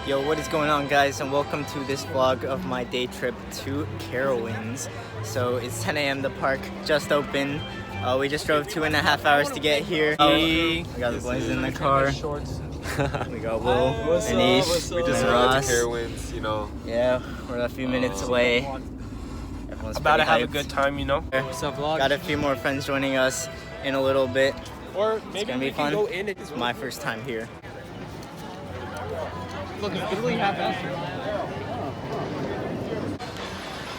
Yo, what is going on, guys, and welcome to this vlog of my day trip to Carowinds. So it's 10 a.m. The park just opened. We just drove 2.5 hours to get here. We got the boys in the car. We got Will, Anish, we just arrived to Carowinds, you know. Yeah, we're a few minutes away. Everyone's about to have hyped. a good time, you know. What's up, vlog? Got a few more friends joining us in a little bit. Or maybe it's gonna be we fun. can go in. It's my first time here. Look, it's literally half-assed.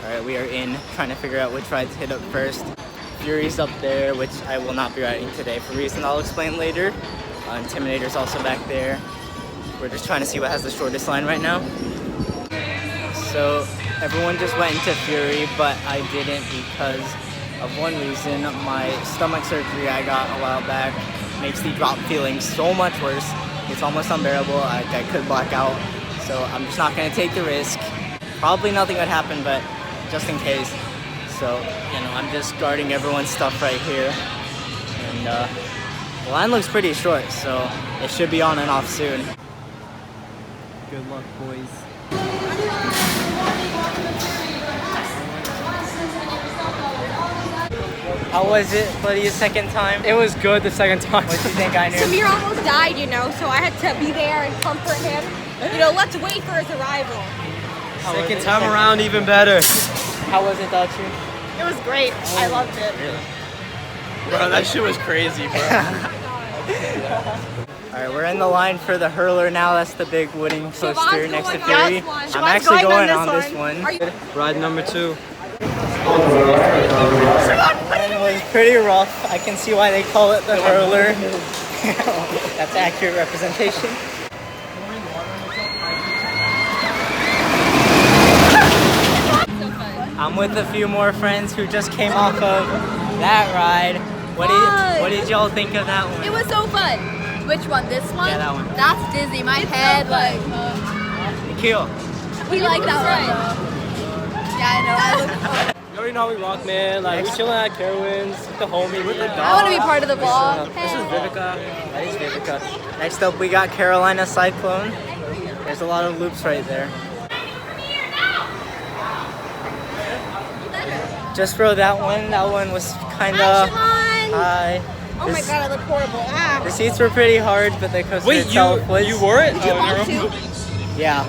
Alright, we are in, trying to figure out which ride to hit up first. Fury's up there, which I will not be riding today for reasons I'll explain later. Intimidator's also back there. We're just trying to see what has the shortest line right now. So everyone just went into Fury, but I didn't because of one reason. My stomach surgery I got a while back makes the drop feeling so much worse. It's almost unbearable. I could black out. So I'm just not going to take the risk. Probably nothing would happen, but just in case. So, you know, I'm just guarding everyone's stuff right here. And the line looks pretty short, so it should be on and off soon. Good luck, boys. How was it, buddy, the second time? It was good the second time. What do you think, I knew? Samir almost died, you know, so I had to be there and comfort him. You know, let's wait for his arrival. Second time around, even better. How was it, Dachi? It was great. I loved it. Bro, that shit was crazy, bro. Alright, we're in the line for the hurler now. That's the big wooden coaster next to Fury. Siobhan's I'm actually going on this one. one. Ride number 2. It was pretty rough. I can see why they call it the hurler. That's accurate representation. I'm with a few more friends who just came off of that ride. What did y'all think of that one? It was so fun. Which one? This one? Yeah, that one. That's dizzy. My head, like... Nikhil. We like that one. Yeah, I know. You already know how we rock, man. Like, we're chilling at Carowinds with the homie, with the dog. I want to be part of the vlog. This is Vivica. That is Vivica. Next up, we got Carolina Cyclone. There's a lot of loops right there. Just for that one was kind of high. Oh my god, I look horrible. Ah. The seats were pretty hard, but the coaster Wait, itself was... you wore it? Did you want to? Yeah,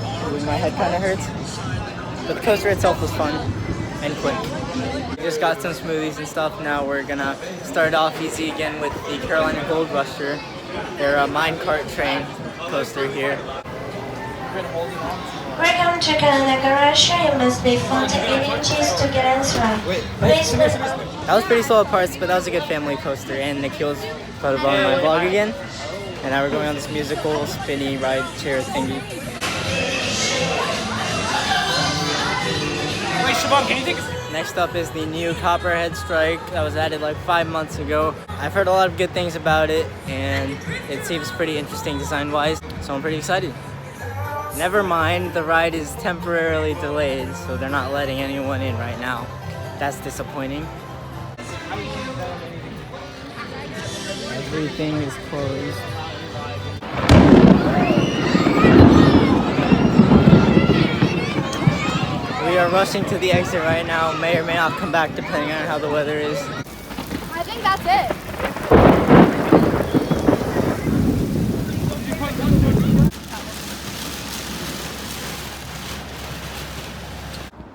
my head kind of hurts. But the coaster itself was fun and quick. We just got some smoothies and stuff. Now we're gonna start off easy again with the Carolina Gold Rusher. They're a minecart train coaster here. Welcome to Carolina Rusher. You must be 48 inches to get inside. Please lift. That was pretty slow at parts, but that was a good family coaster. And Nikhil's photo on my vlog again. And now we're going on this musical spinny ride chair thingy. Wait, Siobhan, can you think of... Next up is the new Copperhead Strike that was added like 5 months ago. I've heard a lot of good things about it, and it seems pretty interesting design-wise, so I'm pretty excited. Never mind, the ride is temporarily delayed, so they're not letting anyone in right now. That's disappointing. Everything is closed. We are rushing to the exit right now. May or may not come back depending on how the weather is. I think that's it.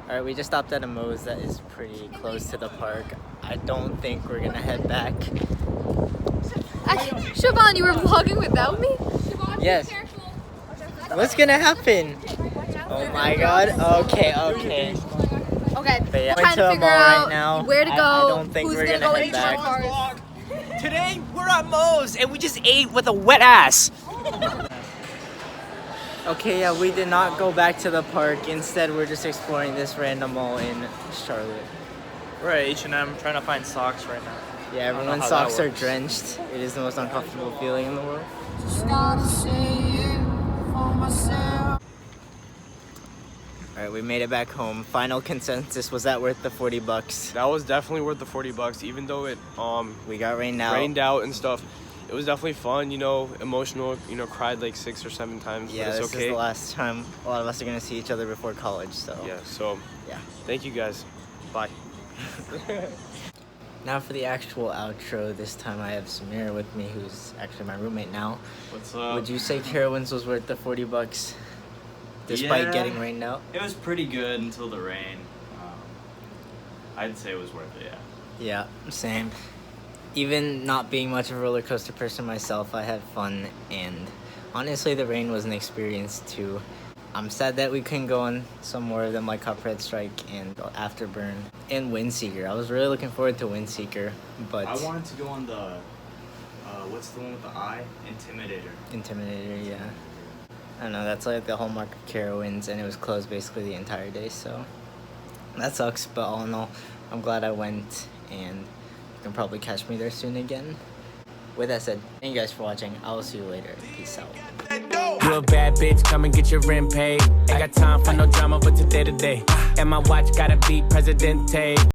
Alright, we just stopped at a Moe's that is pretty close to the park. I don't think we're gonna head back. Actually, Siobhan, you were vlogging without me? Yes. What's gonna happen? Oh my god. Okay. Okay. But yeah, Trying to figure out now. Where to go. I don't think who's we're gonna gonna go head into our back. cars. Today, we're at Moe's, and we just ate with a wet ass. Okay, yeah, we did not go back to the park. Instead, we're just exploring this random mall in Charlotte. We're at H&M trying to find socks right now. Yeah, everyone's socks are drenched. It is the most uncomfortable feeling in the world. Alright, we made it back home. Final consensus, was that worth the 40 bucks? That was definitely worth the 40 bucks, even though it We got rained out. rained out and stuff. It was definitely fun, you know, emotional, you know, cried like 6 or 7 times, Yeah, but this it's okay. is the last time a lot of us are gonna see each other before college, so. Yeah, so Yeah. thank you guys. Bye. Now for the actual outro. This time I have Samir with me, who's actually my roommate now. What's up? Would you say Carowinds was worth the $40 despite Yeah. getting rained out? It was pretty good until the rain. I'd say it was worth it, yeah. Yeah, same. Even not being much of a roller coaster person myself, I had fun, and honestly the rain was an experience too. I'm sad that we couldn't go on some more of them like Cuphead Strike and Afterburn and Windseeker. I was really looking forward to Windseeker, but I wanted to go on the, what's the one with the eye? Intimidator. Intimidator, yeah. I don't know, that's like the hallmark of Carowinds, and it was closed basically the entire day, so that sucks, but all in all, I'm glad I went, and you can probably catch me there soon again. With that said, thank you guys for watching. I will see you later. Peace out. You a bad bitch, come and get your rent paid. Ain't got time for no drama, but today to day. And my watch gotta be Presidente.